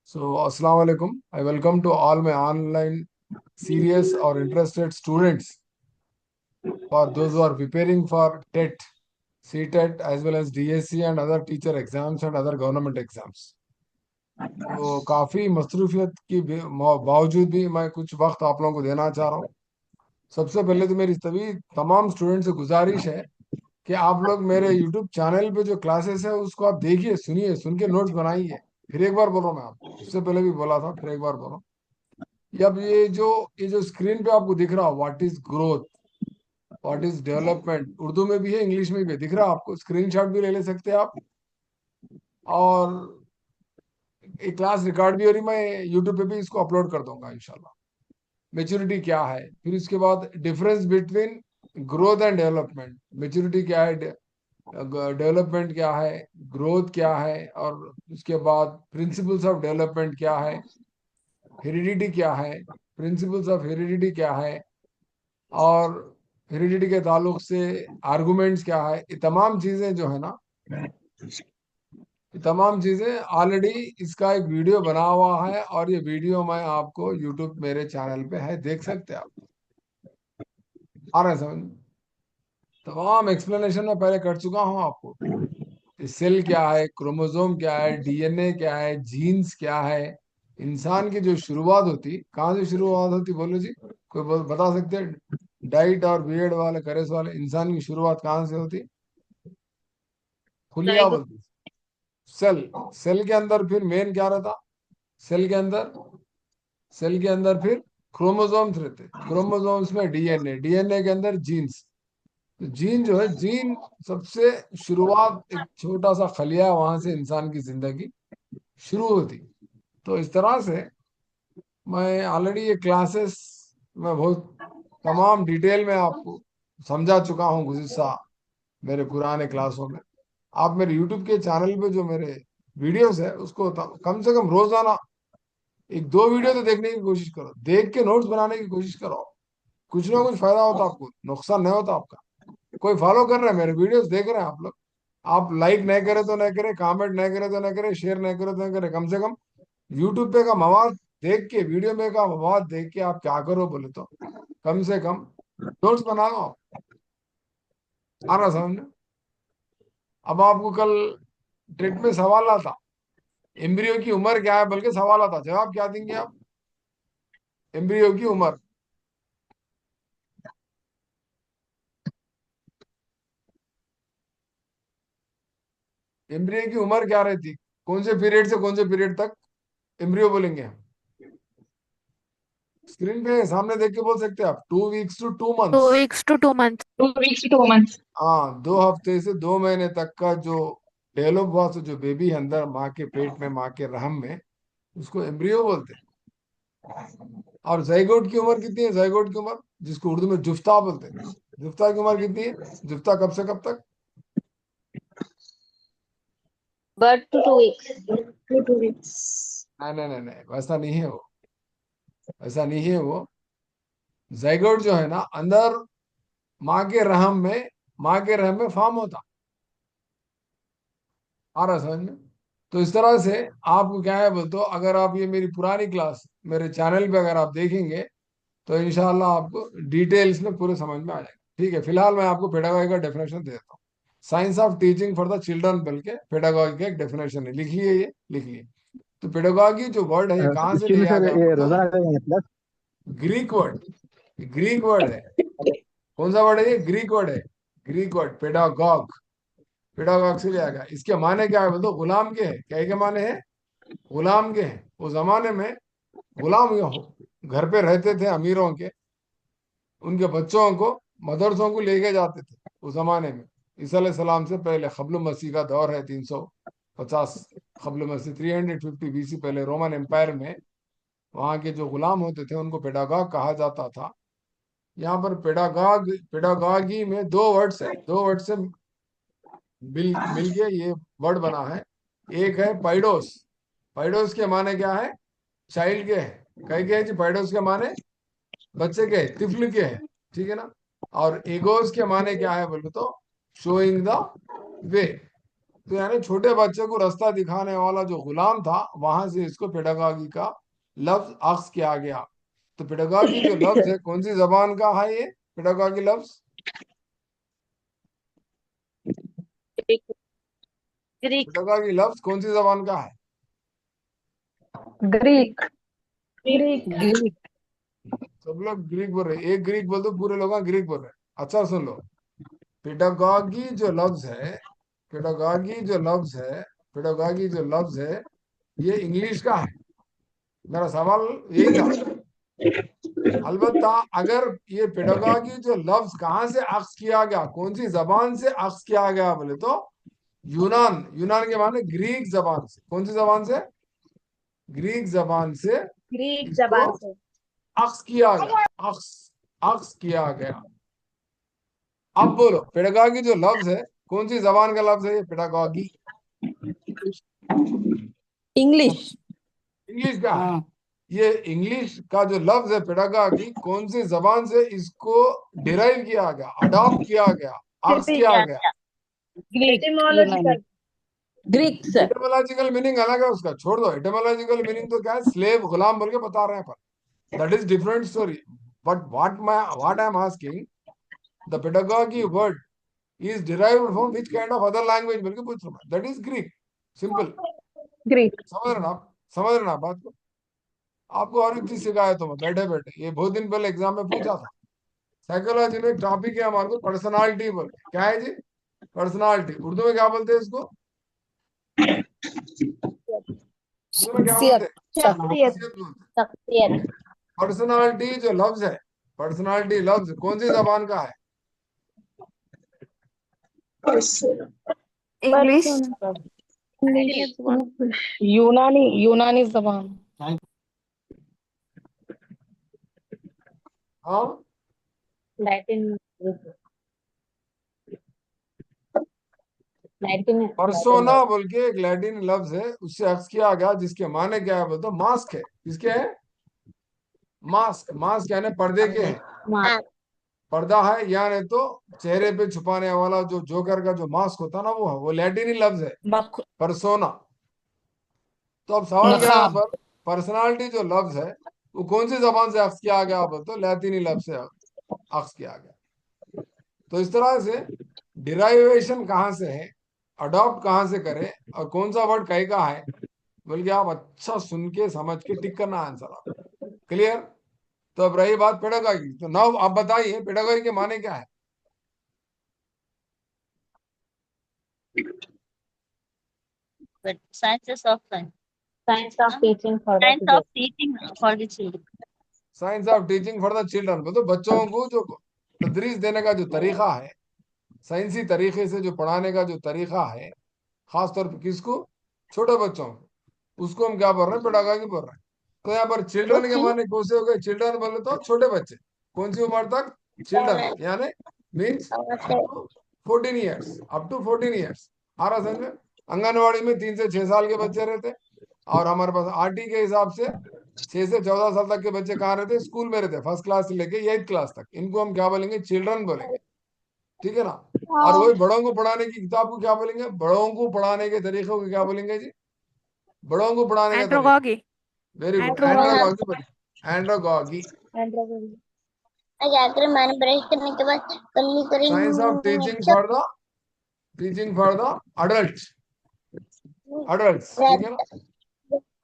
So, Assalamu alaikum. I welcome to all my online serious or interested students for those who are preparing for TET, CTET, as well as DSC and other teacher exams and other government exams. तो काफ़ी मसरूफियत की बावजूद भी मैं कुछ वक्त आप लोगों को देना चाह रहा हूँ। सबसे पहले तो मेरी सभी तमाम स्टूडेंट से गुजारिश है कि आप लोग मेरे यूट्यूब चैनल पे जो क्लासेस है उसको आप देखिए, सुनिए, सुन के नोट्स बनाइए। फिर एक बार बोल रहा हूँ मैं आपको, इससे पहले भी बोला था, फिर एक बार बोल रहा हूँ। अब ये जो स्क्रीन पे आपको दिख रहा है, what is growth, what is development, Urdu में भी है, इंग्लिश में भी है, दिख रहा है आपको। स्क्रीनशॉट भी ले ले सकते हैं आप। और एक क्लास रिकॉर्ड भी हो रही, मैं यूट्यूब पे भी इसको अपलोड कर दूंगा इंशाल्लाह। मेच्योरिटी क्या है, फिर उसके बाद difference between growth and development. Maturity क्या है, डेवलपमेंट क्या है, ग्रोथ क्या है, और उसके बाद प्रिंसिपल्स ऑफ डेवलपमेंट क्या है, हेरिडिटी क्या है, प्रिंसिपल्स ऑफ हेरिडिटी क्या है, और हेरिडिटी के ताल्लुक से आर्गुमेंट्स क्या है। ये तमाम चीजें जो है ना, ये तमाम चीजें ऑलरेडी इसका एक वीडियो बना हुआ है, और ये वीडियो मैं आपको यूट्यूब मेरे चैनल पे है, देख सकते हैं आप। आ रहा है समझ में? तमाम एक्सप्लेनेशन मैं पहले कर चुका हूँ आपको। सेल क्या है, क्रोमोसोम क्या है, डीएनए क्या है, जीन्स क्या है। इंसान की जो शुरुआत होती, कहाँ से शुरुआत होती बोलो जी? कोई बता सकते हैं? डाइट और बीएड वाले करेस वाले, इंसान की शुरुआत कहाँ से होती? खुलिया जाएगा। बोलती। सेल। सेल के अंदर फिर मेन क्या रहता? सेल के अंदर सेल के अंदर फिर क्रोमोसोम्स रहते। क्रोमोसोम्स में डीएनए, डीएनए के अंदर जीन्स। तो जीन जो है, जीन सबसे शुरुआत, एक छोटा सा खलिया, वहां से इंसान की जिंदगी शुरू होती। तो इस तरह से मैं ऑलरेडी ये क्लासेस में बहुत तमाम डिटेल में आपको समझा चुका हूँ गुज़िश्ता मेरे पुराने क्लासों में। आप मेरे यूट्यूब के चैनल पे जो मेरे वीडियोस है उसको कम से कम रोजाना एक दो वीडियो तो देखने की कोशिश करो, देख के नोट्स बनाने की कोशिश करो। कुछ ना कुछ फायदा होता है, आपको नुकसान नहीं होता आपका। कोई फॉलो कर रहा है, मेरे वीडियोस देख रहे हैं आप लोग, आप लाइक नहीं करे तो नहीं करे, कमेंट नहीं करे तो नहीं करे, शेयर नहीं करे तो नहीं करे, कम से कम यूट्यूब पे का मवाद देख के, वीडियो में का मवाद देख के आप क्या करो बोले तो कम से कम नोट्स बना लो आप। आ रहा समझ में? अब आपको कल ट्रिक में सवाल आता, एम्ब्रियो की उम्र क्या है, बल्कि सवाल आता, जवाब क्या देंगे आप? एम्ब्रियो की उम्र। एम्ब्रियो की उम्र क्या रहती? कौन से पीरियड से कौन से पीरियड तक एम्ब्रियो बोलेंगे हम? स्क्रीन पे सामने देख के बोल सकते हैं आप, 2 weeks to 2 months. 2 weeks to 2 months. 2 weeks to 2 months. हाँ, 2 हफ्ते से 2 महीने तक का जो डेवलप हुआ, तो जो बेबी है अंदर माँ के पेट में, माँ के रहम में, उसको एम्ब्रियो बोलते हैं। और जाइगोट की उम्र कितनी है? जाइगोट की उम्र, जिसको उर्दू में जुफ्ता बोलते हैं, जुफ्ता की उम्र कितनी है? जुफ्ता कब से कब तक? Birth to 2 weeks. 2 weeks. नहीं नहीं नहीं नहीं, वैसा नहीं है वो, वैसा नहीं है वो। जाइगोट जो है ना, अंदर माँ के रहम में, माँ के रहम में फॉर्म होता। आ रहा है समझ में? तो इस तरह से आपको क्या है बोल, तो अगर आप ये मेरी पुरानी क्लास मेरे चैनल पे अगर आप देखेंगे तो इंशाल्लाह आपको डिटेल्स में पूरे समझ में आ जाएगा। ठीक है, फिलहाल मैं आपको पेडागॉजी का डेफिनेशन दे देता हूँ। Science of teaching for the children, बल्कि पेडागॉजी का एक डेफिनेशन है, लिख लिए, ये लिख लिए। तो पेडागॉजी जो वर्ड है, ये कहाँ से एक्चुअली में लिया सर गया ये बोल तो? रोजाना करेंगे plus. Greek word, Greek word है। कौन सा वर्ड है ये? ग्रीक वर्ड है। ग्रीक वर्ड पेडागॉग, पेडागॉग से लिया गया। इसके माने क्या है बोल तो? गुलाम के हैं। क्या के माने हैं? गुलाम के हैं। उस जमाने में गुलाम घर पे रहते थे अमीरों के, उनके बच्चों को मदरसों को लेके जाते थे उस जमाने में। ईसा सलाम से पहले, कब्ल मसीह का दौर है, 350 कब्ल मसीह, 350 BC पहले रोमन एम्पायर में। वहाँ के जो गुलाम होते थे उनको पेडागाग कहा जाता था। यहाँ पर पेडागाग, पेडागागी में दो वर्ड्स है, दो वर्ड से मिल के ये वर्ड बना है। एक है पाइडोस। पाइडोस के माने क्या है? चाइल्ड के है। कह के है जी, पाइडोस के माने बच्चे के, तिफल के है। ठीक है ना? और एगोस के माने क्या है बोले तो? Showing the way. तो यानी छोटे बच्चे को रास्ता दिखाने वाला जो गुलाम था, वहां से इसको पेडागागी का लफ्ज अख्स किया गया। तो पेडागागी जो लफ्ज है कौन सी जबान का है ये पेडागागी लफ्ज? ग्रीक। पेडागागी लफ्ज कौन सी जबान का है? ग्रीक। ग्रीक। ग्रीक। सब लोग ग्रीक बोल रहे, एक ग्रीक बोल दो, पूरे लोग ग्रीक बोल रहे। अच्छा सुन लो, पेडागागी जो लफ्ज है, पेडागागी जो लफ्ज है, पेडागागी जो लफ्ज है, ये इंग्लिश का है। मेरा सवाल यही था। अलबत्ता अगर ये पेडागागी जो लफ्ज कहाँ से अख्स किया गया, कौन सी जबान से अख्स किया गया बोले तो यूनान, यूनान के माने ग्रीक जबान से। कौन सी जबान से? ग्रीक जबान से ग्रीक इसको जबान से। अख्स किया गया, अख्स, अख्स किया गया। अब बोलो पेडागागी जो लफ्ज है कौन सी जबान का लफ्ज है ये पेडागागी? इंग्लिश। इंग्लिश का है। हाँ। ये इंग्लिश का जो लफ्ज है पेडागागी, कौन सी जबान से इसको डिराइव किया गया, अडॉप्ट किया गया, अख्स किया गया? ग्रीक। Etymological. ग्रीक से। एटमोलॉजिकल मीनिंग अलग है उसका, छोड़ दो। एटमोलॉजिकल मीनिंग तो क्या है, स्लेव, गुलाम बोल के बता रहे हैं, पर that is different story. But what I am asking, the pedagogy word is derived from which kind of other language बोल के पूछ रहा हूं। That is Greek, simple. Greek. समझ रहे ना आप? समझ रहे ना आप बात को? आपको और एक चीज सिखाया तो मैं बैठे बैठे, ये बहुत दिन पहले एग्जाम में पूछा था। साइकोलॉजी में एक टॉपिक है हमारे को पर्सनालिटी बोल के। क्या है जी? पर्सनालिटी। उर्दू में क्या बोलते हैं इसको? उर्दू में क्या बोलते शख्सियत। हैं? शख्सियत। शख्सियत बोलते हैं। शख्सियत। पर्सनालिटी जो लफ्ज है, पर्सनालिटी लफ्ज कौन सी जबान का है? इंग्लिश। यूनानी। यूनानी जबान। हाँ, लैटिन। लैटिन। परसोना बोल के एक लैटिन लफ्ज है, उससे अक्स किया गया, जिसके माने क्या है बोलते? मास्क है। किसके है? मास्क। मास्क यानी पर्दे के हैं, पर्दा है, यानी तो चेहरे पे छुपाने वाला जो जोकर का जो मास्क होता है ना, वो है, वो लैटिनी लफ्ज है, परसोना। तो अब सवाल क्या है यहाँ नकाब। पर, पर्सनालिटी जो लफ्ज है वो कौन सी जबान से अक्स किया गया बोलते? लैटिनी लफ्ज से अक्स किया गया। तो इस तरह से डिराइवेशन कहाँ से है, अडॉप्ट कहाँ से करें, और कौन सा वर्ड कहीं का है, बल्कि आप अच्छा सुन के समझ के टिक करना आंसर आप। क्लियर? तो अब रही बात पेडागॉजी, तो नाउ आप बताइए पेडागॉजी के माने क्या है? Sciences of life. Science of teaching for the Science of children. teaching for the children. Science of teaching for the children को तो बच्चों को जो तदरीस देने का जो तरीका है, साइंसी तरीके से जो पढ़ाने का जो तरीका है, खासतौर पर किसको? छोटे बच्चों को, उसको हम क्या बोल रहे हैं? पेडागॉजी बोल रहे हैं। तो यहाँ पर चिल्ड्रन के माने कौन से हो गए? चिल्ड्रन बोले तो छोटे बच्चे। कौन सी उम्र तक? चिल्ड्रन यानी means up to 14 years, up to 14 years. आ रहा समझ में? आंगनवाड़ी में 3 से 6 साल के बच्चे रहते, और हमारे पास आरटी के हिसाब से 6 से 14 साल तक के बच्चे कहाँ रहते? स्कूल में रहते, फर्स्ट क्लास से लेके 8th क्लास तक। इनको हम क्या बोलेंगे? चिल्ड्रन बोलेंगे। ठीक है ना? और वही बड़ों को पढ़ाने की किताब को क्या बोलेंगे? बड़ों को पढ़ाने के तरीके को क्या बोलेंगे जी? बड़ों को पढ़ाने का तरीका। एंड्रोगॉगी। Very good, एंड्रोगॉगी। एंड्रोगॉगी बोलिए, एंड्रोगॉगी। जाकर मैंने ब्रश करने के बाद कल्ली करी science of teaching for the adult, adult. ठीक है ना?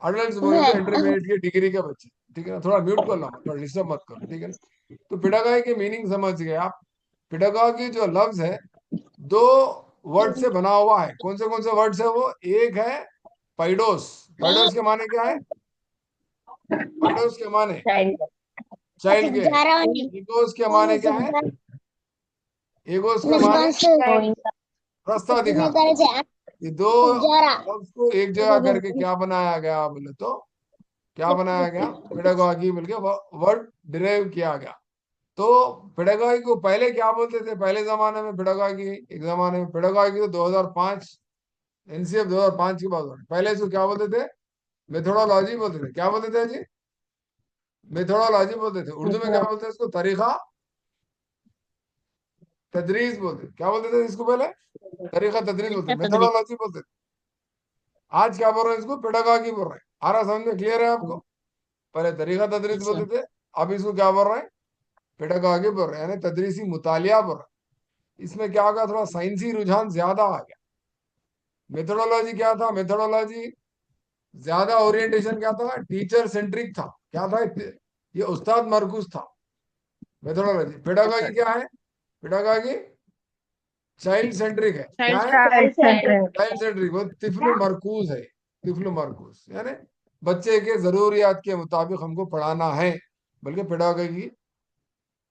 अडल्ट बोल के इंटरमीडिएट की डिग्री के बच्चे। ठीक है ना? थोड़ा म्यूट कर लो, थोड़ा डिस्टर्ब मत करो। ठीक है ना? तो पेडागॉजी की मीनिंग समझ गए आप। पेडागॉजी जो लफ्ज है दो वर्ड से बना हुआ है। कौन से वर्ड है वो? एक है पैडोस। पैडोस के माने क्या है? पैडोस के माने Child. चाइल्ड के जा रहा हैं। हूँ ईगोस के माने क्या है? ईगोस के माने Showing. रास्ता कितने दिखाना। तरह से ये दो जा रहा लफ्ज को एक जगह करके क्या बनाया गया बोले तो, क्या बनाया गया? पेडागॉजी बोल के वर्ड डिराइव किया गया। तो पेडागॉजी को पहले क्या बोलते थे? पहले जमाने में पेडागॉजी, एक जमाने में पेडागॉजी तो 2005 एनसीएफ 2005 की बात हो रही है। पहले इसको क्या बोलते थे? मेथोडोलॉजी बोलते थे। क्या बोलते थे जी? मेथोडोलॉजी बोलते थे। उर्दू में क्या बोलते हैं इसको? तरीका, तदरीस बोलते, क्या बोलते थे इसको पहले? तरीका तदरीस बोलते, तरीका तदरीस। मेथोडोलॉजी बोलते थे। आज क्या बोल रहे हैं इसको? पेडागॉजी बोल रहे हैं। आ रहा समझ में? क्लियर है आपको? पहले तरीका तदरीस अच्छा। बोलते थे, अब इसको क्या बोल रहे हैं? पेडागॉजी बोल रहे हैं, यानी तदरीसी मुतालिया बोल रहे हैं। इसमें क्या होगा, थोड़ा साइंसी रुझान ज्यादा आ गया। मेथोडोलॉजी क्या था? मेथोडोलॉजी ज्यादा ओरिएंटेशन क्या था? टीचर सेंट्रिक था। क्या था? ये उस्ताद मरकूज था मेथोडोलॉजी। पेडागॉजी क्या है? पेडागॉजी चाइल्ड सेंट्रिक है। क्या है? Child centered. चाइल्ड सेंट्रिक, वो तिफल मरकूज है। तिफल मरकूज यानी बच्चे के जरूरियात के मुताबिक हमको पढ़ाना है। बल्कि पेडागॉजी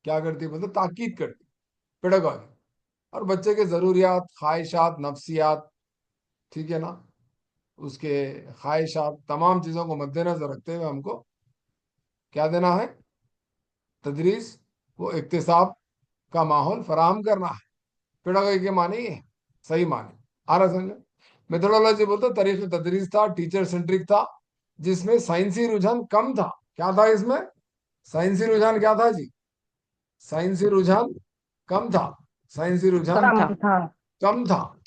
क्या करती है, मतलब ताकीद करती पेडागॉजी, और बच्चे के जरूरियात, ख्वाहिशात, नफ्सियात, ठीक है ना, उसके ख्वाहिशात, तमाम चीजों को मद्देनजर रखते हुए हमको क्या देना है? तदरीस, वो इक्तिसाब का माहौल फराहम करना है। पेडागॉजी के माने ये है, सही माने। आ रहा समझ? मेथोडोलॉजी बोलते तरीके तदरीस था, टीचर सेंट्रिक था, जिसमें साइंसी रुझान कम था। क्या था इसमें? साइंसी रुझान क्या था जी? साइंसी रुझान कम था। साइंसी रुझान कम था। कम था. कम था,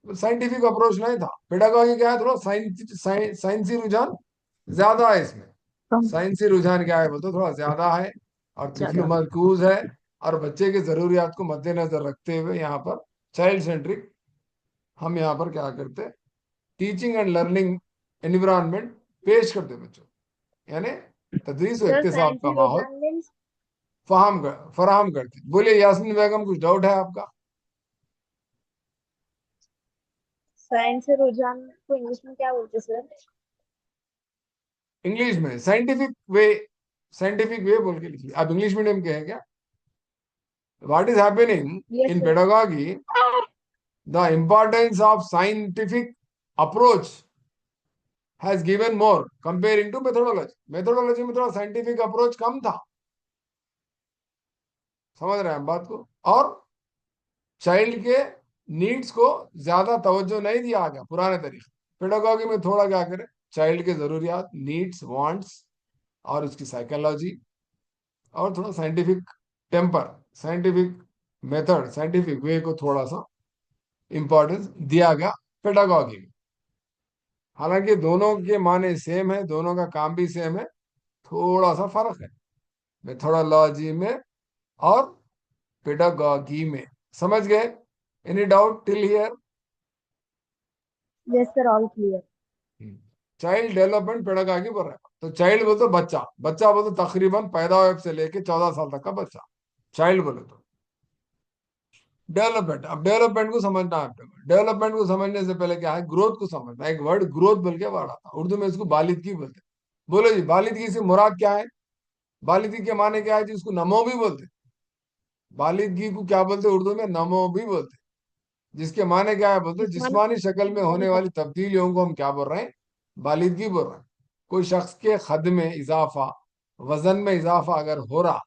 साइंटिफिक अप्रोच नहीं था। पेडागॉजी क्या है? थोड़ा साइंसी रुझान ज्यादा है इसमें। कम साइंसी रुझान क्या है बोलते, थोड़ा ज्यादा है और तिफल ज्यादा। मरकूज है, और बच्चे के जरूरियात को मद्देनजर रखते हुए यहाँ पर चाइल्ड सेंट्रिक हम यहाँ पर क्या करते हैं? टीचिंग एंड लर्निंग एनवायरनमेंट पेश करते बच्चों, यानी तदरीस व सर इक्तिसाब का साइंसी माहौल रुझान मीन्स फराहम करते। बोलिए यास्मीन बेगम, कुछ डाउट है आपका? साइंसी रुझान को इंग्लिश में क्या बोलते हैं सर? इंग्लिश में साइंटिफिक वे बोल के लिखिए। आप इंग्लिश मीडियम के हैं क्या? What is happening yes in sir. Pedagogy, the importance of scientific approach has given more comparing to methodology. Methodology में थोड़ा साइंटिफिक अप्रोच कम था, समझ रहे हैं हम बात को, और चाइल्ड के नीड्स को ज्यादा तवज्जो नहीं दिया गया पुराने तरीके। पेडागॉजी में थोड़ा क्या करें, चाइल्ड के जरूरियात, नीड्स, वांट्स, और उसकी साइकोलॉजी, और थोड़ा scientific temper, scientific method, scientific way को थोड़ा सा इंपॉर्टेंस दिया गया पेडागॉजी में। हालांकि दोनों के माने सेम है, दोनों का काम भी सेम है, थोड़ा सा फर्क है मेथोडोलॉजी में और पेडागॉजी में। समझ गए? Any doubt till here? Yes sir, all clear. Child development pedagogy बोल रहे हैं। तो चाइल्ड बोलते बच्चा, बच्चा बोलते तकरीबन पैदा हुए से लेके 14 साल तक का बच्चा, चाइल्ड बोले तो। डेवलपमेंट, अब डेवलपमेंट को समझना है आपको। डेवलपमेंट को समझने से पहले क्या है, ग्रोथ को समझना। एक वर्ड ग्रोथ बोल के वर्ड आता है, उर्दू में इसको बालिदगी बोलते हैं। बोलो जी, बालिदगी से मुराद क्या है? बालिदगी के माने क्या है जी? इसको नमो भी बोलते हैं। बालिदगी को क्या बोलते हैं उर्दू में? नमो भी बोलते हैं। जिसके माने क्या है बोलते हैं, जिस्मानी शक्ल में होने वाली तब्दीलियों को हम क्या बोल रहे हैं? बालिदगी बोल रहे हैं। कोई शख्स के कद में इजाफा, वजन में इजाफा अगर हो रहा,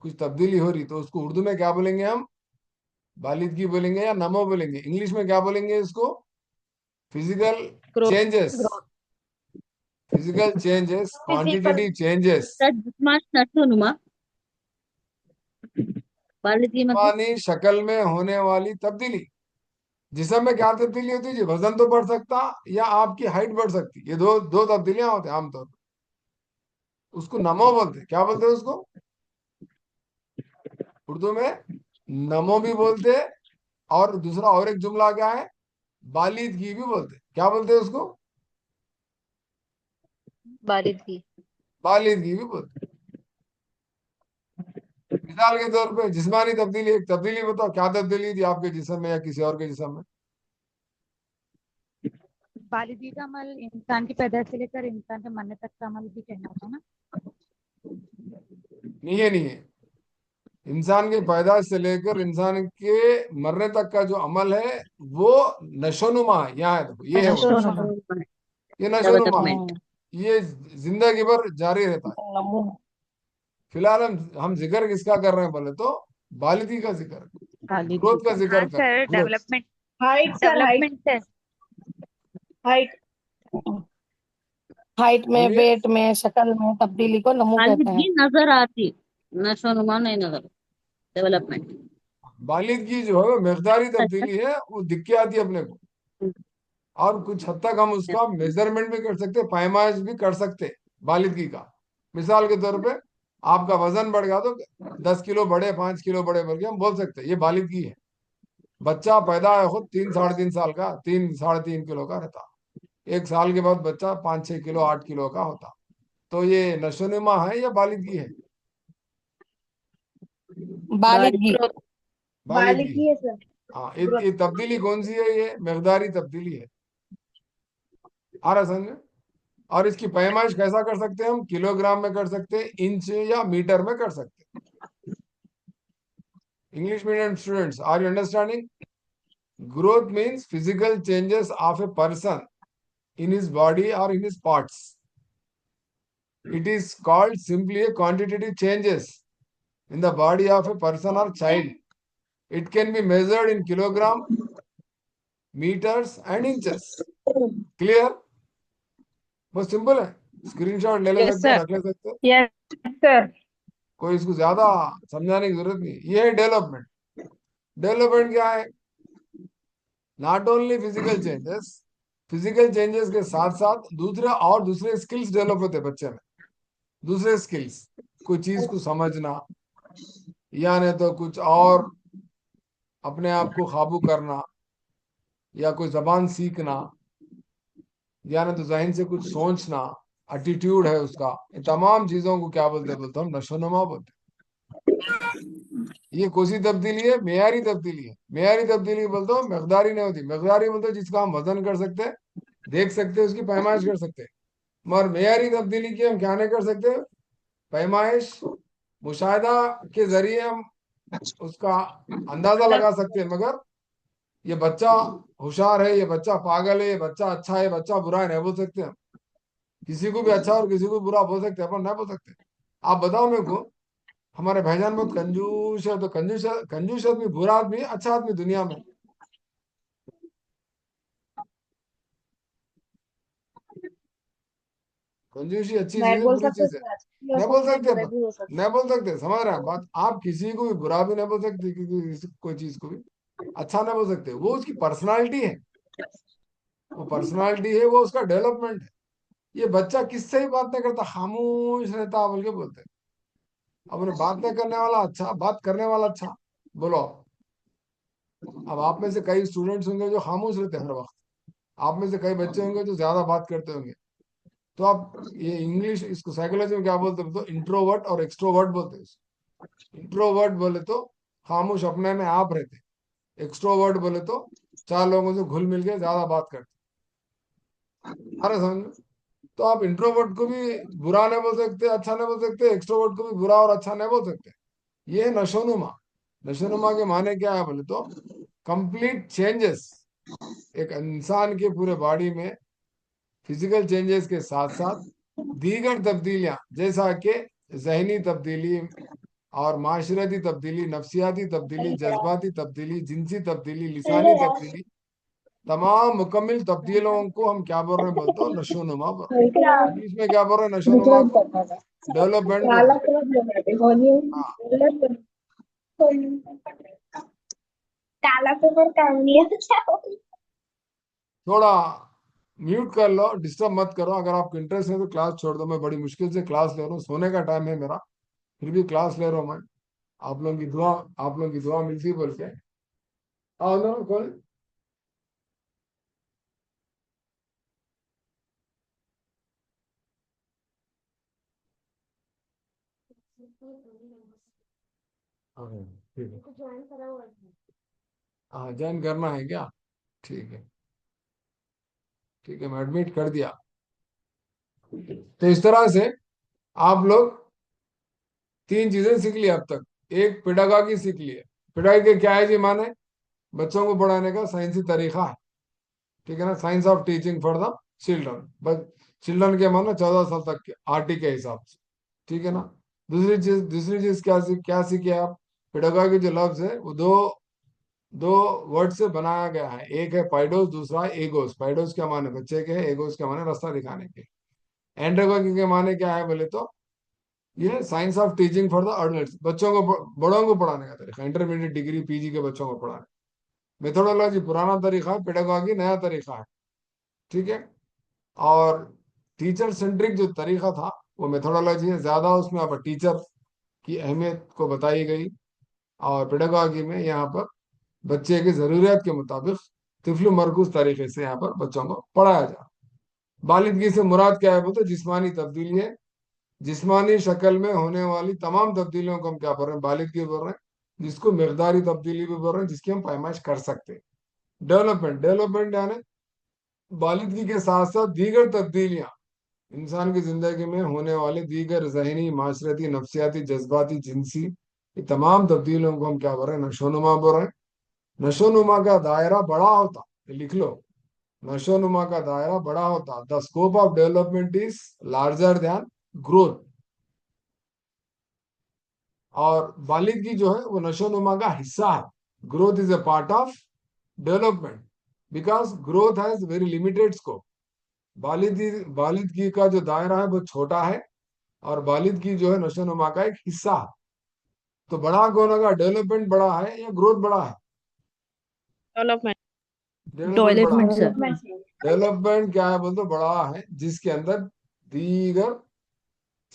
कुछ तब्दीली हो रही, तो उसको उर्दू में क्या बोलेंगे हम? बालिदगी बोलेंगे या नमो बोलेंगे? इंग्लिश में क्या बोलेंगे इसको? Physical growth. Changes, growth. Physical changes, physical. Quantitative changes, sir जिस्मानी नशोनुमा वालिदी मतलब जिस्मानी शक्ल में होने वाली तब्दीली। जिसम में क्या तब्दीली होती है जी? वजन तो बढ़ सकता, या आपकी हाइट बढ़ सकती, ये दो दो तब्दीलियां होती हैं आमतौर पर। उसको नमो बोलते हैं। क्या बोलते हैं उसको उर्दू में? नमो भी बोलते हैं, और दूसरा और एक जुमला क्या है? बालिदगी भी बोलते हैं। क्या बोलते हैं उसको? वालिदी। बालिदगी भी बोलते हैं। मिसाल के तौर पे जिस्मानी तब्दीली, एक तब्दीली बताओ, क्या तब्दीली थी आपके जिस्म में या किसी और के जिस्म में? बालिदी का अमल इंसान की पैदाइश से लेकर इंसान के मरने तक का अमल भी कहना था ना। नहीं है, नहीं है। इंसान के पैदाइश से लेकर इंसान के मरने तक का जो अमल है, वो नशोनुमा है। यहाँ है, देखो ये है वो, नशोनुमा. ये नशोनुमा है। डेवलपमेंट। ये जिंदगी भर जारी रहता है। नमो. फिलहाल हम जिक्र किसका कर रहे हैं बोले तो? बालिदी का जिक्र, वालिदी ग्रोथ का का। जिक्र हाँ कर रहे सर, हैं, growth. Development. Height sir, height. Development है। हाइट। हाइट में, बोलिए। वेट में, शक्ल में तब्दीली को नमो कहते हैं. वालिदी नजर आती, नशोनुमा नहीं नजर। डेवलपमेंट। बालिदगी जो है वो मिकदारी तब्दीली है, वो दिख के आती है अपने को। और कुछ हद तक हम उसका मेजरमेंट भी कर सकते, पैमाइश भी कर सकते बालिदगी का। मिसाल के तौर पे आपका वजन बढ़ गया तो 10 किलो बढ़े, 5 किलो बढ़े बोल के हम बोल सकते हैं ये बालिदगी है। बच्चा पैदा है खुद 3 साढ़े 3 साल का, 3 साढ़े 3 किलो का रहता, 1 साल के बाद बच्चा 5-6 किलो 8 किलो का होता। तो ये नशोनुमा है या बालिदगी है? बालिदगी। बालिदगी है सर। हाँ, ये तब्दीली कौन सी है? ये मकदारी तब्दीली है। आ रहा समझ में? और इसकी पैमाइश कैसा कर सकते हैं हम? किलोग्राम में कर सकते हैं, इंच या मीटर में कर सकते हैं। English medium students, are you understanding? Growth means physical changes of a person in his body or in his parts. It is called simply a quantitative changes in the body of a person or child. It can be measured in kilogram, meters and inches. Clear? बहुत simple है, screenshot ले ले Yes, सकते हैं, sir. रख ले सकते हैं, Yes, sir. कोई इसको ज्यादा समझाने की जरूरत नहीं। ये है डेवलपमेंट। डेवलपमेंट क्या है? नॉट ओनली फिजिकल चेंजेस के साथ साथ दूसरे स्किल्स डेवलप होते हैं बच्चे में। दूसरे स्किल्स, कोई चीज को समझना, या नहीं तो कुछ और अपने आप को काबू करना, या कोई जबान सीखना, या नहीं तो जहन से कुछ सोचना, एटीट्यूड है उसका। इन तमाम चीजों को क्या बोलते हम नशोनुमा बोलते हैं। ये कोसी तब्दीली है, मेयारी तब्दीली है। मेयारी तब्दीली बोलते हो, मकदारी नहीं होती। मकदारी बोलते हो जिसका हम वजन कर सकते हैं, देख सकते हैं, उसकी पैमाइश कर सकते हैं। मगर मेयारी तब्दीली की हम क्या नहीं कर सकते? पैमाइश, मुशाहिदा के जरिए हम उसका अंदाजा लगा सकते हैं। मगर ये बच्चा होशियार है, ये बच्चा पागल है, ये बच्चा अच्छा है, बच्चा बुरा है, नहीं बोल सकते हम। किसी को भी अच्छा और किसी को बुरा बोल सकते हैं, अपन नहीं बोल सकते। आप बताओ मेरे को, हमारे भाईजान बहुत कंजूस है, तो कंजूस आदमी बुरा आदमी है, अच्छा आदमी दुनिया में? कंजूसी अच्छी चीज है, बुरी चीज है? नहीं बोल सकते अपन, नहीं बोल सकते। समझ रहे हैं बात? आप किसी को भी बुरा भी नहीं बोल सकते, कोई चीज को भी अच्छा नहीं बोल सकते। वो उसकी पर्सनालिटी है, वो पर्सनालिटी है, वो उसका डेवलपमेंट है। ये बच्चा किससे ही बात नहीं करता, खामोश रहता बोल के बोलते हैं। अब उन्हें बात नहीं करने वाला अच्छा, बात करने वाला अच्छा, बोलो। अब आप में से कई स्टूडेंट्स होंगे जो खामोश रहते हैं हर वक्त, आप में से कई बच्चे होंगे जो ज्यादा बात करते होंगे। तो आप ये इंग्लिश, इसको साइकोलॉजी में क्या बोलते हैं? तो इंट्रोवर्ट और एक्सट्रोवर्ट बोलते हैं। इंट्रोवर्ट बोले तो खामोश अपने में आप रहते, एक्सट्रोवर्ट बोले तो चार लोगों से घुल मिल के ज्यादा बात करते। अरे समझ में? तो आप इंट्रोवर्ट को भी बुरा नहीं बोल सकते, अच्छा नहीं बोल सकते, एक्सट्रोवर्ट को भी बुरा और अच्छा नहीं बोल सकते। ये है नशोनुमा। नशोनुमा के माने क्या है बोले तो कंप्लीट चेंजेस एक इंसान के पूरे बॉडी में, फिजिकल चेंजेस के साथ साथ दीगर तब्दीलियां, जैसा कि जहनी तब्दीली और माशरती तब्दीली, नफ्सियाती तब्दीली, जज्बाती तब्दीली, जिनसी तब्दीली, लिसानी तब्दीली, तमाम मुकम्मल तब्दीलों को हम क्या बोल रहे हैं बोलते हो? नशोनुमा बोल रहे हैं। इंग्लिश में क्या बोल रहे हैं नशोनुमा को? डेवलपमेंट बोल रहे हैं। हाँ, काला पेपर काम लिया थोड़ा म्यूट कर लो, डिस्टर्ब मत करो। अगर आपको इंटरेस्ट है तो क्लास छोड़ दो। मैं बड़ी मुश्किल से क्लास ले रहा हूँ, सोने का टाइम है मेरा, फिर भी क्लास ले रहा हूँ मैं। आप लोगों की दुआ मिलती बोल के आओ ना कौन। हाँ, ठीक है। हाँ, ज्वाइन करना है क्या? ठीक है, ठीक है, मैं एडमिट कर दिया। तो इस तरह से आप लोग 3 चीजें सीख ली अब तक। एक पेडागॉजी सीख ली है। पेडागॉजी क्या है जी? माने बच्चों को पढ़ाने का साइंसी तरीका है, ठीक है ना? Science of teaching for the children. बस चिल्ड्रन के माना 14 साल तक के आरटी के हिसाब से, ठीक है ना? दूसरी चीज क्या सीखे आप? पेडागॉजी जो लफ्ज है वो दो दो वर्ड से बनाया गया है। एक है पाइडोस, दूसरा एगोस। पाइडोस क्या माने बच्चे के है, एगोस क्या माने रास्ता दिखाने के। एंड्रोगॉजी के माने क्या है बोले तो ये science of teaching for the adults, बच्चों को बड़ों को पढ़ाने का तरीका, इंटरमीडिएट डिग्री पीजी के बच्चों को पढ़ाने। मेथोडोलॉजी पुराना तरीका है, पेडागॉजी नया तरीका है, ठीक है। और टीचर सेंट्रिक जो तरीका था वो मेथोडोलॉजी है, ज्यादा उसमें यहाँ पर टीचर की अहमियत को बताई गई। और पेडागॉजी में यहाँ पर बच्चे की जरूरियात के मुताबिक तिफल मरकूज तरीके से यहाँ पर बच्चों को पढ़ाया जाए। बालिदगी से मुराद क्या है, बोलते जिस्मानी तब्दीली है, जिस्मानी शक्ल में होने वाली तमाम तब्दीलियों को हम क्या बोल रहे हैं, बालिदगी बोल रहे हैं, जिसको मिकदारी तब्दीली भी बोल रहे हैं, जिसकी हम पैमाइश कर सकते हैं। डेवलपमेंट, डेवलपमेंट यानी बालिदगी के साथ साथ दीगर तब्दीलियां, इंसान की जिंदगी में होने वाले दीगर जहनी, माशरती, नफ्सियाती, जज्बाती, जिनसी, ये तमाम तब्दीलियों को हम क्या बोल रहे हैं, नशोनुमा बोल रहे हैं। नशोनुमा का दायरा बड़ा होता, ये लिख लो, नशोनुमा का दायरा बड़ा होता। The scope of development is larger than growth. और बालिदगी जो है वो नशोनुमा का हिस्सा है। Growth is a part of development because growth has very limited scope. बालिदगी का जो दायरा है वो छोटा है और बालिदगी जो है नशोनुमा का एक हिस्सा है। तो बड़ा कौन होगा, डेवलपमेंट बड़ा है या ग्रोथ बड़ा है? डेवलपमेंट। डेवलपमेंट बड़ा है। Development sir. डेवलपमेंट क्या है बोलते, बड़ा है जिसके अंदर दीगर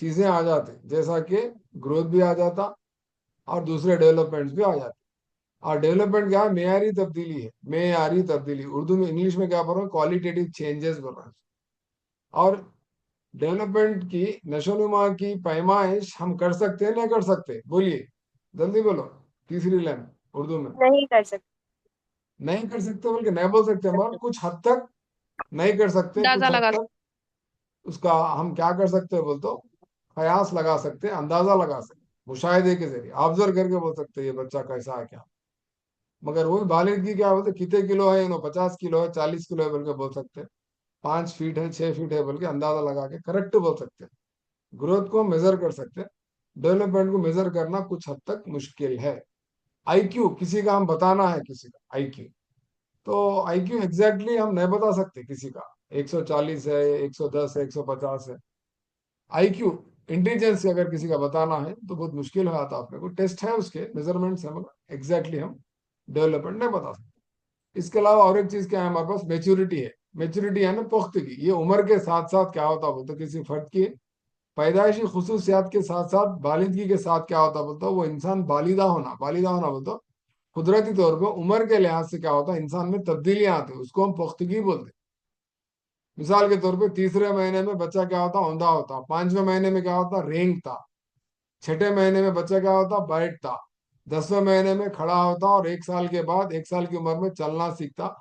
चीजें आ जाती, जैसा कि ग्रोथ भी आ जाता और दूसरे डेवलपमेंट्स भी आ जाते। और डेवलपमेंट क्या है, मेयारी तब्दीली है, मेयारी तब्दीली। उर्दू में, इंग्लिश में क्या बोल रहा हूँ, क्वालिटेटिव चेंजेस बोल रहा हूँ। और डेवलपमेंट की, नशोनुमा की पैमाइश हम कर सकते हैं नहीं कर सकते, बोलिए जल्दी बोलो, तीसरी लाइन उर्दू में। नहीं कर सकते। नहीं कर सकते बल्कि नहीं बोल सकते, मगर कुछ हद तक नहीं कर सकते, कुछ अंदाजा हद लगा तक उसका हम क्या कर सकते हैं बोल तो कयास लगा सकते हैं, अंदाजा लगा सकते हैं, मुशाहिदे के जरिए ऑब्जर्व करके बोल सकते हैं ये बच्चा कैसा है क्या। मगर वो बालिदगी क्या बोलते, कितने किलो है, 50 किलो है, 40 किलो है बोल के बोल सकते हैं, 5 फीट है, 6 फीट है बोल के अंदाजा लगा के करेक्ट बोल सकते हैं। ग्रोथ को मेजर कर सकते हैं, डेवलपमेंट को मेजर करना कुछ हद तक मुश्किल है। आईक्यू किसी का हम बताना है, किसी का आईक्यू, तो आईक्यू एग्जैक्टली हम नहीं बता सकते किसी का, 140 है, 110 है, 150 है। आईक्यू इंटेलिजेंस अगर किसी का बताना है तो बहुत मुश्किल हो जाता, अपने को टेस्ट है उसके मेजरमेंट्स है, मगर एग्जैक्टली हम डेवलपमेंट नहीं बता सकते। इसके अलावा और एक चीज क्या है हमारे पास, मेच्योरिटी है। मेच्योरिटी है ना पुख्तगी, ये उम्र के साथ साथ क्या होता बोलते, किसी फर्द की पैदाइशी खुसूसियात के साथ साथ बालिदगी के साथ क्या होता बोलता, वो इंसान बालिदा होना, बालिदा होना बोलता कुदरती तौर पर उम्र के लिहाज से क्या होता है, इंसान में तब्दीलियां आती है, उसको हम पुख्तगी बोलते हैं। मिसाल के तौर पे तीसरे महीने में बच्चा क्या होता, औंधा होता। 5वें महीने में क्या होता, रेंगता। 6ठे महीने में बच्चा क्या होता, बैठता। 10वें महीने में खड़ा होता और 1 साल के बाद, 1 साल की उम्र में चलना सीखता।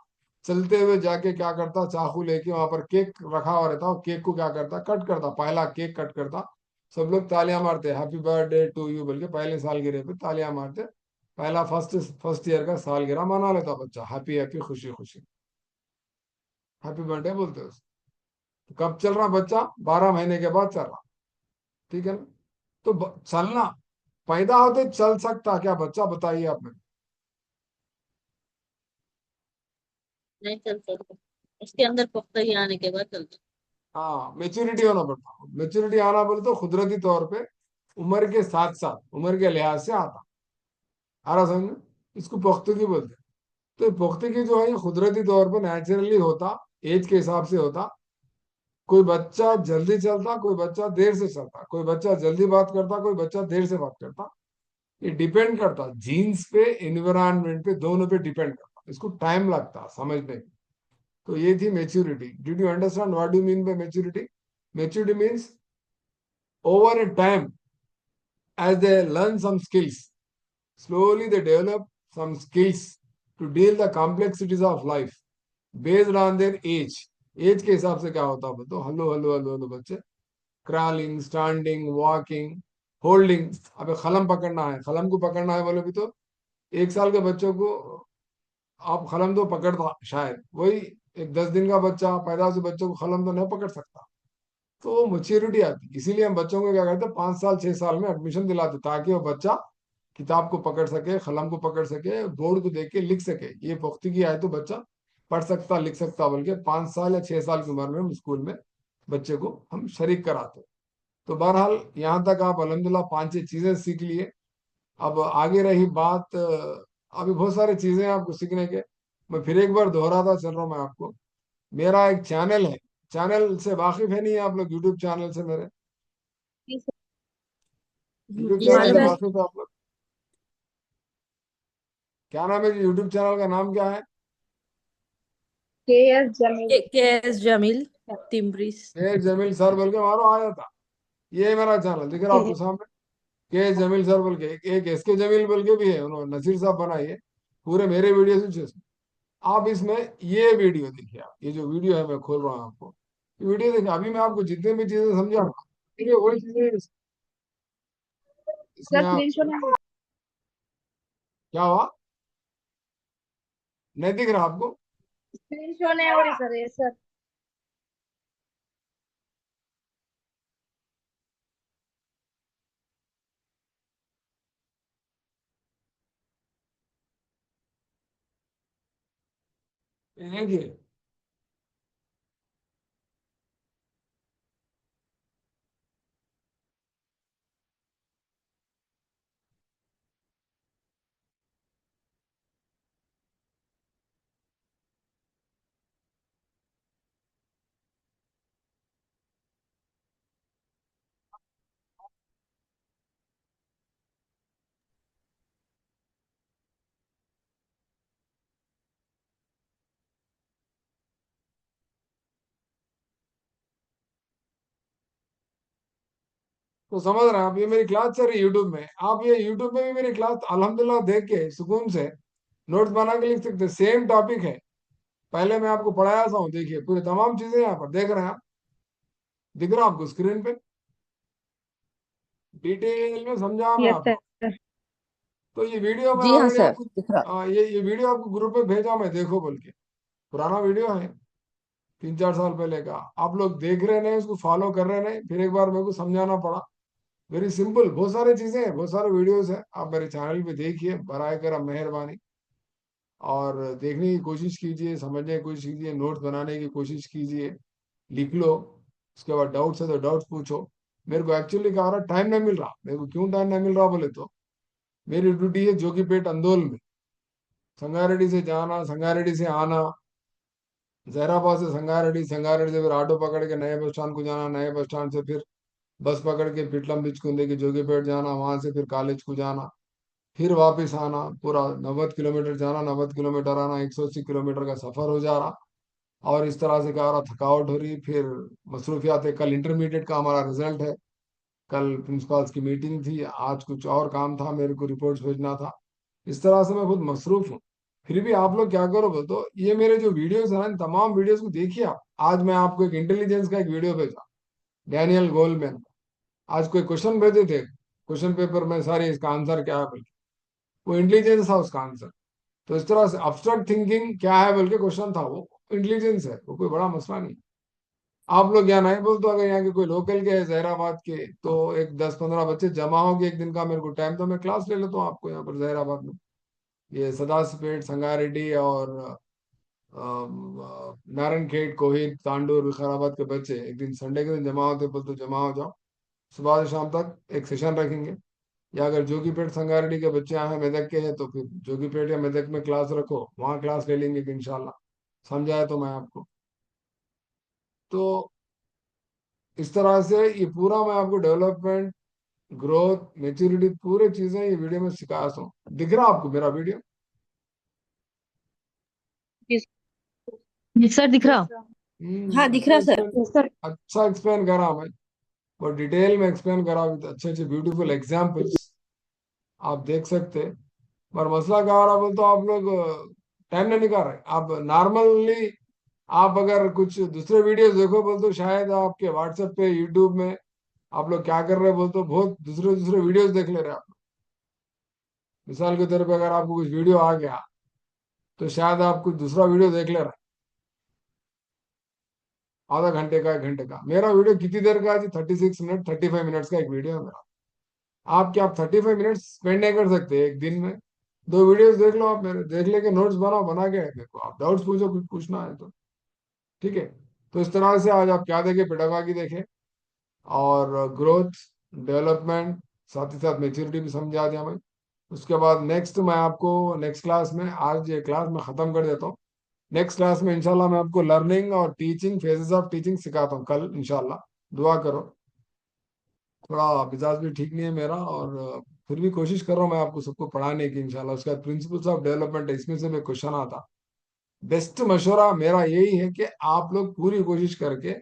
चलते हुए जाके क्या करता, चाकू लेके वहां पर केक रखा हुआ रहता, और केक को क्या करता, कट करता, पहला केक कट करता। सब लोग तालियां मारते, हैप्पी बर्थडे टू यू बोल के पहले सालगिरह पे तालियां मारते। पहला फर्स्ट फर्स्ट ईयर का सालगिरह मना लेता बच्चा, हैप्पी हैप्पी, खुशी खुशी, हैप्पी बर्थडे बोलते हैं। कब चल रहा बच्चा, 12 महीने के बाद चल रहा, ठीक है ना। तो चलना, पैदा होते चल सकता क्या बच्चा, बताइए आप में। नहीं चल सकता, उसके अंदर पुख्तगी आने के बाद चलता। हाँ, मेच्योरिटी होना पड़ता। मेच्योरिटी आना बोले तो कुदरती तौर पे उम्र के साथ साथ, उम्र के लिहाज से आता, आ रहा समझ में? इसको पुख्तगी बोलते हैं। तो पुख्तगी जो है ये कुदरती तौर पर नेचुरली होता, एज के हिसाब से होता। कोई बच्चा जल्दी चलता, कोई बच्चा देर से चलता, कोई बच्चा जल्दी बात करता, कोई बच्चा देर से बात करता। ये डिपेंड करता जीन्स पे, एनवायरनमेंट पे, दोनों पे डिपेंड करता, इसको टाइम लगता समझने में। तो ये थी maturity. Did you understand what do mean by maturity? Maturity means over A time, as they learn some skills, slowly they develop some skills to deal the complexities of life based on their age. Age के हिसाब से क्या होता है तो hello hello hello hello बच्चे, crawling, standing, walking, holding. अबे कलम पकड़ना है, कलम को पकड़ना है बोले भी तो 1 साल के बच्चों को आप कलम तो पकड़ता शायद, वही एक 10 दिन का बच्चा, पैदा से बच्चों को कलम तो नहीं पकड़ सकता। तो वो मैच्योरिटी आती, इसीलिए हम बच्चों को क्या करते हैं, 5 साल 6 साल में एडमिशन दिलाते, ताकि वो बच्चा किताब को पकड़ सके, कलम को पकड़ सके, बोर्ड को देख के लिख सके। ये पुख्तगी आए तो बच्चा पढ़ सकता, लिख सकता, बोल के 5 साल या 6 साल की उम्र में हम स्कूल में बच्चे को हम शरीक कराते। तो बहरहाल यहाँ तक आप अल्हम्दुलिल्लाह 5-6 चीजें सीख लिए। अब आगे रही बात, अभी बहुत सारी चीजें हैं आपको सीखने के। मैं फिर एक बार दोहराता चल रहा हूँ मैं आपको। मेरा एक चैनल है, चैनल से वाकिफ है नहीं आप लोग? यूट्यूब चैनल से, मेरे यूट्यूब जी चैनल Yes, से मालूम है। sir. वाकिफ है आप लोग? क्या नाम है जी? यूट्यूब चैनल का नाम क्या है? K.S. Jamil. KS जमील तिम्ब्रिस। के जमील सर बोल के मारो, आ जाता। ये है मेरा चैनल, दिख रहा है आपको सामने? के जमील सर बोल के, एक एस के जमील बोल के भी है, उन्होंने नसीर साहब बनाई है। पूरे मेरे वीडियो से आप इसमें ये वीडियो देखिए। आप ये जो वीडियो है मैं खोल रहा हूँ आपको, ये वीडियो देखिए। अभी मैं आपको जितने भी चीजें समझा, ये वही चीजें इसमें Sir, आप। screenshot है. क्या हुआ? नहीं दिख रहा आपको? Screenshot है और sir, yes, sir. ये देखिए। तो समझ रहे हैं आप? ये मेरी क्लास चल रही है यूट्यूब में। आप ये यूट्यूब में भी मेरी क्लास अल्हम्दुलिल्लाह देख के सुकून से नोट्स बना के लिख सकते हैं। सेम टॉपिक है, पहले मैं आपको पढ़ाया था हूँ। देखिए पूरी तमाम चीजें यहाँ पर देख रहे हैं आप? दिख रहा है आपको स्क्रीन पे? डिटेल में समझा मैं Yes, आपको। sir. तो ये वीडियो मैं जी हाँ ऑलरेडी सर, आपको, दिख रहा। ये वीडियो आपको ग्रुप में भेजा मैं, देखो बोल के। पुराना वीडियो है, 3-4 साल पहले का। आप लोग देख रहे नहीं, उसको फॉलो कर रहे नहीं, फिर एक बार मेरे को समझाना पड़ा। वेरी सिंपल, बहुत सारी चीजें हैं, बहुत सारे वीडियोस हैं। आप मेरे चैनल पे देखिए, बराए करम मेहरबानी। और देखने की कोशिश कीजिए, समझने की कोशिश कीजिए, नोट्स बनाने की कोशिश कीजिए, लिख लो। उसके बाद डाउट्स है तो डाउट्स पूछो। मेरे को एक्चुअली क्या हो रहा, टाइम नहीं मिल रहा। मेरे को क्यों टाइम नहीं मिल रहा बोले तो, मेरी ड्यूटी है जोकीपेट अंदोल में, संगारेड्डी से जाना, संगारेड्डी से आना, जहराबाद से संगारेड्डी, संगारेड्डी से फिर ऑटो पकड़ के नए बस स्टैंड को जाना, नए बस स्टैंड से फिर बस पकड़ के पिटलम बिचकुंदे की जोगीपेट जाना, वहां से फिर कॉलेज को जाना, फिर वापस आना। पूरा 90 किलोमीटर जाना, 90 किलोमीटर आना, 180 किलोमीटर का सफर हो जा रहा। और इस तरह से क्या हो रहा, थकावट हो रही, फिर मसरूफियात है। कल इंटरमीडिएट का हमारा रिजल्ट है, कल प्रिंसिपाल्स की मीटिंग थी, आज कुछ और काम था, मेरे को रिपोर्ट्स भेजना था। इस तरह से मैं खुद मसरूफ हूँ। फिर भी आप लोग क्या करो बोल तो, ये मेरे जो वीडियोस है ना, इन तमाम वीडियोस को देखिए आप। आज मैं आपको एक इंटेलिजेंस का एक वीडियो भेजा, डैनियल गोलमैन। आज कोई क्वेश्चन भेजे थे, क्वेश्चन पेपर में सारे इसका आंसर क्या है बोल के, वो इंटेलिजेंस था उसका आंसर। तो इस तरह से अब्स्ट्रैक्ट थिंकिंग क्या है बोल के क्वेश्चन था, वो इंटेलिजेंस है, वो कोई बड़ा मसला नहीं। आप लोग यहाँ नहीं बोल तो, अगर यहाँ के कोई लोकल के है जहराबाद के, तो एक 10-15 बच्चे जमा होंगे एक दिन का, मेरे को टाइम तो मैं क्लास ले लेता हूँ आपको यहाँ पर जहराबाद में। ये सदासपेट, संगारेड्डी और नारायण खेत, कोहिर, तांडूर, विकाराबाद के बच्चे एक दिन संडे के दिन जमा होते बोल तो जमा हो जाओ। सुबह से शाम तक एक सेशन रखेंगे। या अगर जोगीपेट संगारेड्डी के बच्चे यहाँ मेदक के हैं तो फिर जोगीपेट या मेदक में क्लास रखो, वहाँ क्लास ले लेंगे इंशाल्लाह। समझाया तो मैं आपको। तो इस तरह से ये पूरा मैं आपको डेवलपमेंट, ग्रोथ, मेच्योरिटी, पूरे चीजें ये वीडियो में सिखा हूँ। दिख रहा आपको मेरा वीडियो? जी सर, दिख रहा। हाँ दिख अच्छा रहा सर। एक्सप्लेन, अच्छा एक्सप्लेन करा मैं, और डिटेल में एक्सप्लेन करा विद अच्छे अच्छे ब्यूटीफुल एग्जांपल्स, आप देख सकते हैं। पर मसला क्या हो रहा बोल तो, आप लोग टाइम नहीं निकाल रहे। आप नॉर्मली, आप अगर कुछ दूसरे वीडियोस देखो बोल तो, शायद आपके व्हाट्सएप पे, यूट्यूब में आप लोग क्या कर रहे हैं बोल तो, बहुत दूसरे दूसरे वीडियोस देख ले रहे हैं आप। मिसाल के तौर पे अगर आपको कुछ वीडियो आ गया, तो शायद आप कुछ दूसरा वीडियो देख ले रहे हैं, आधा घंटे का, 1 घंटे का। मेरा वीडियो कितनी देर का है जी? 36 मिनट, 35 मिनट्स का एक वीडियो है मेरा। आप क्या, आप 35 मिनट्स स्पेंड नहीं कर सकते एक दिन में? 2 वीडियोस देख लो आप मेरे, देख लेके नोट्स बनाओ, बना के देखो, आप डाउट्स पूछो, कुछ पूछना है तो। ठीक है? तो इस तरह से आज आप क्या देखे, पेडागॉजी देखे, और ग्रोथ, डेवलपमेंट, साथ ही साथ मेच्योरिटी भी समझा दिया मैं। उसके बाद नेक्स्ट मैं आपको नेक्स्ट क्लास में, आज ये क्लास मैं खत्म कर देता हूँ। नेक्स्ट क्लास में इंशाल्लाह मैं आपको लर्निंग और टीचिंग, फेजेस ऑफ टीचिंग सिखाता हूँ कल इंशाल्लाह। दुआ करो। थोड़ा मिजाज भी ठीक नहीं है मेरा, और फिर भी कोशिश कर रहा हूँ मैं आपको सबको पढ़ाने की इंशाल्लाह। उसके बाद प्रिंसिपल्स ऑफ डेवलपमेंट है, इसमें से भी क्वेश्चन आता। बेस्ट मशवरा मेरा यही है कि आप लोग पूरी कोशिश करके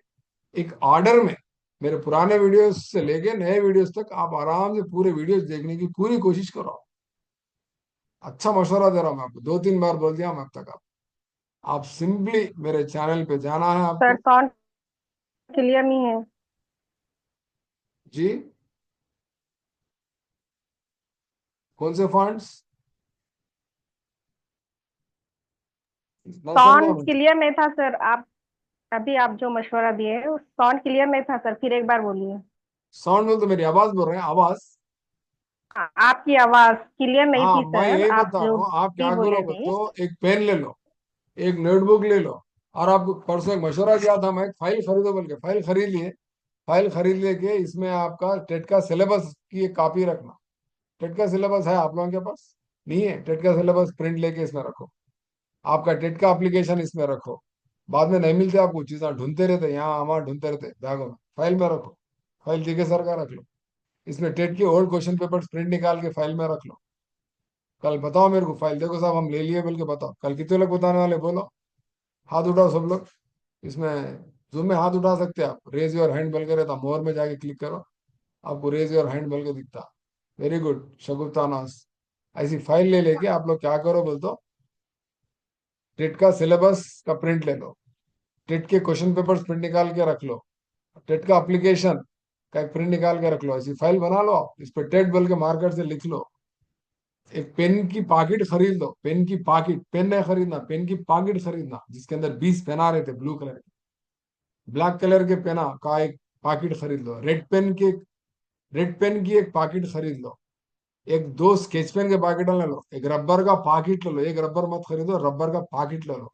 एक ऑर्डर में मेरे पुराने वीडियोस से लेके नए वीडियोस तक आप आराम से पूरे वीडियोस देखने की पूरी कोशिश करो। अच्छा मशवरा दे रहा हूँ मैं आपको, 2-3 बार बोल दिया मैं अब तक। आप सिंपली मेरे चैनल पे जाना है सर आपको। साउंड क्लियर नहीं है। जी, कौन से फॉन्ट्स? ना सर, साउंड क्लियर नहीं था सर। आप अभी आप जो मशवरा दिए हैं, साउंड क्लियर नहीं था सर, फिर एक बार बोलिए। साउंड बोल तो मेरी आवाज बोल रहे हैं, आवाज। आपकी आवाज क्लियर नहीं हाँ, थी मैं सर, यही आप बता जो रहा हूँ, आप भी क्या बोले करो थे। तो एक पेन ले लो, एक नोटबुक ले लो, और आपको परसों एक मशवरा दिया था मैं, एक फाइल खरीदो बोल के, फाइल खरीद लिए। फाइल खरीद लेके इसमें आपका टेट का सिलेबस की एक कॉपी रखना। टेट का सिलेबस है आप लोगों के पास? नहीं है? टेट का सिलेबस प्रिंट लेके इसमें रखो। आपका टेट का एप्लीकेशन इसमें रखो। बाद में नहीं मिलते आपको चीज़ें, ढूंढते रहते यहाँ वहाँ, ढूंढते रहते बैगों में, फाइल में रखो। फाइल जीके सर का रख लो। इसमें टेट के ओल्ड क्वेश्चन पेपर्स प्रिंट निकाल के फाइल में रख लो। कल बताओ मेरे को, फाइल देखो साहब हम ले लिए बोल के बताओ। कल कितने लोग बताने वाले बोलो? हाथ उठाओ सब लोग। इसमें जूम में हाथ उठा सकते हैं आप, रेज योर हैंड बोल के रहता, मोर में जाके क्लिक करो, आपको रेज योर हैंड बोल के दिखता। वेरी गुड शगुफ्ता नास। ऐसी फाइल ले लेके आप लोग क्या करो बोल तो, टेट का सिलेबस का प्रिंट ले लो, टेट के क्वेश्चन पेपर्स प्रिंट निकाल के रख लो, टेट का एप्लीकेशन का एक प्रिंट निकाल के रख लो, ऐसी फाइल बना लो आप। इस पे टेट बोल के मार्कर से लिख लो। एक पेन की पॉकेट खरीद लो, पेन की पॉकेट, पेन नहीं खरीदना, पेन की पॉकेट खरीदना जिसके अंदर 20 पेन आ रहे थे ब्लू कलर के। ब्लैक कलर के पेना का एक पॉकेट खरीद लो। रेड पेन की एक पॉकेट खरीद लो। एक दो स्केच पेन के पॉकेट ले लो। एक रबर का पॉकेट ले लो, एक रबर मत खरीदो, रबर का पॉकेट ले लो।